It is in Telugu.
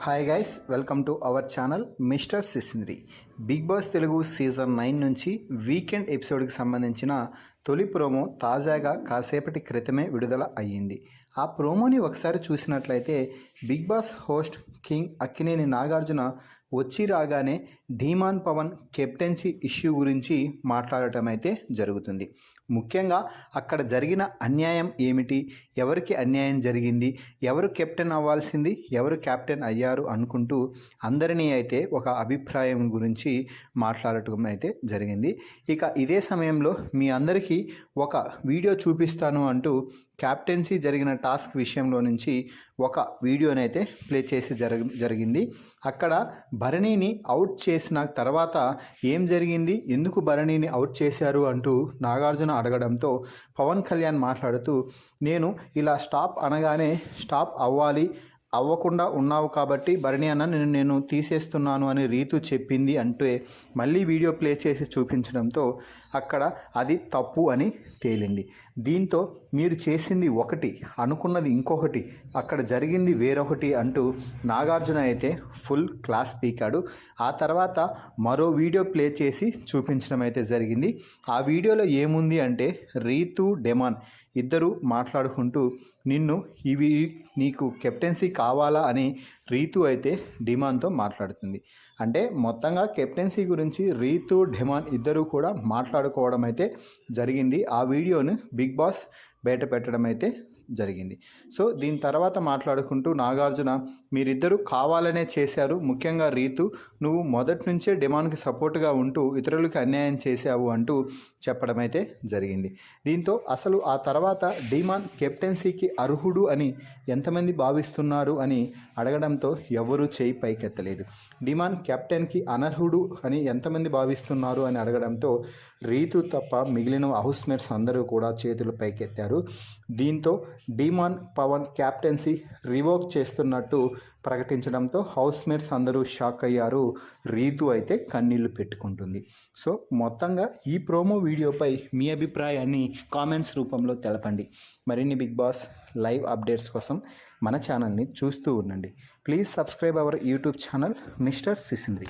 Hi guys, welcome to our channel mister Sisindri. Bigg Boss Telugu season 9 నుంచి వీకెండ్ ఎపిసోడ్కి సంబంధించిన తొలి ప్రోమో తాజాగా కాసేపటి క్రితమే విడుదల అయ్యింది. ఆ ప్రోమోని ఒకసారి చూసినట్లయితే Bigg Boss host king Akkineni Nagarjuna వచ్చి రాగానే ధీమాన్ పవన్ కెప్టెన్సీ ఇష్యూ గురించి మాట్లాడటం అయితే జరుగుతుంది. ముఖ్యంగా అక్కడ జరిగిన అన్యాయం ఏమిటి, ఎవరికి అన్యాయం జరిగింది, ఎవరు కెప్టెన్ అవ్వాల్సింది, ఎవరు కెప్టెన్ అయ్యారు అనుకుంటూ అందరినీ అయితే ఒక అభిప్రాయం గురించి మాట్లాడటం అయితే జరిగింది. ఇక ఇదే సమయంలో మీ అందరికీ ఒక వీడియో చూపిస్తాను అంటూ క్యాప్టెన్సీ జరిగిన టాస్క్ విషయంలో నుంచి ఒక వీడియోనైతే ప్లే చేసి జరిగింది. అక్కడ భరణిని అవుట్ చేసిన తర్వాత ఏం జరిగింది, ఎందుకు భరణిని అవుట్ చేశారు అంటూ నాగార్జున అడగడంతో పవన్ కళ్యాణ్ మాట్లాడుతూ, నేను ఇలా స్టాప్ అనగానే స్టాప్ అవ్వకుండా ఉన్నావు కాబట్టి భరణి అన్న నేను తీసేస్తున్నాను అని రీతు చెప్పింది అంటే మళ్ళీ వీడియో ప్లే చేసి చూపించడంతో అక్కడ అది తప్పు అని తేలింది. దీంతో మీరు చేసింది ఒకటి, అనుకున్నది ఇంకొకటి, అక్కడ జరిగింది వేరొకటి అంటూ నాగార్జున అయితే ఫుల్ క్లాస్ పీకాడు. ఆ తర్వాత మరో వీడియో ప్లే చేసి చూపించడం అయితే జరిగింది. ఆ వీడియోలో ఏముంది అంటే రీతు డెమాన్ ఇద్దరు మాట్లాడుకుంటూ నీకు కెప్టెన్సీ కావాలా అని రీతు అయితే డిమాన్తో మాట్లాడుతుంది. అంటే మొత్తంగా కెప్టెన్సీ గురించి రీతు డెమాన్ ఇద్దరు కూడా మాట్లాడుకోవడం అయితే జరిగింది. ఆ వీడియోను బిగ్ బాస్ బయట పెట్టడం అయితే జరిగింది. సో దీని తర్వాత మాట్లాడుకుంటూ నాగార్జున, మీరిద్దరూ కావాలనే చేశారు, ముఖ్యంగా రీతు నువ్వు మొదటి నుంచే డిమాండ్కి సపోర్ట్గా ఉంటూ ఇతరులకు అన్యాయం చేశావు అంటూ చెప్పడం అయితే జరిగింది. దీంతో అసలు ఆ తర్వాత డిమాండ్ కెప్టెన్సీకి అర్హుడు అని ఎంతమంది భావిస్తున్నారు అని అడగడంతో ఎవరూ చేయి పైకెత్తలేదు. డిమాండ్ కెప్టెన్కి అనర్హుడు అని ఎంతమంది భావిస్తున్నారు అని అడగడంతో రీతు తప్ప మిగిలిన హౌస్మేట్స్ అందరూ కూడా చేతులు పైకెత్తారు. దీంతో డిమాన్ పవన్ క్యాప్టెన్సీ రివోక్ చేస్తున్నట్టు ప్రకటించడంతో హౌస్మేట్స్ అందరూ షాక్ అయ్యారు. రీతు అయితే కన్నీళ్లు పెట్టుకుంటుంది. సో మొత్తంగా ఈ ప్రోమో వీడియోపై మీ అభిప్రాయాన్ని కామెంట్స్ రూపంలో తెలపండి. మరిన్ని బిగ్ బాస్ లైవ్ అప్డేట్స్ కోసం మన ఛానల్ని చూస్తూ ఉండండి. Please subscribe our YouTube channel mister సిసింద్రి.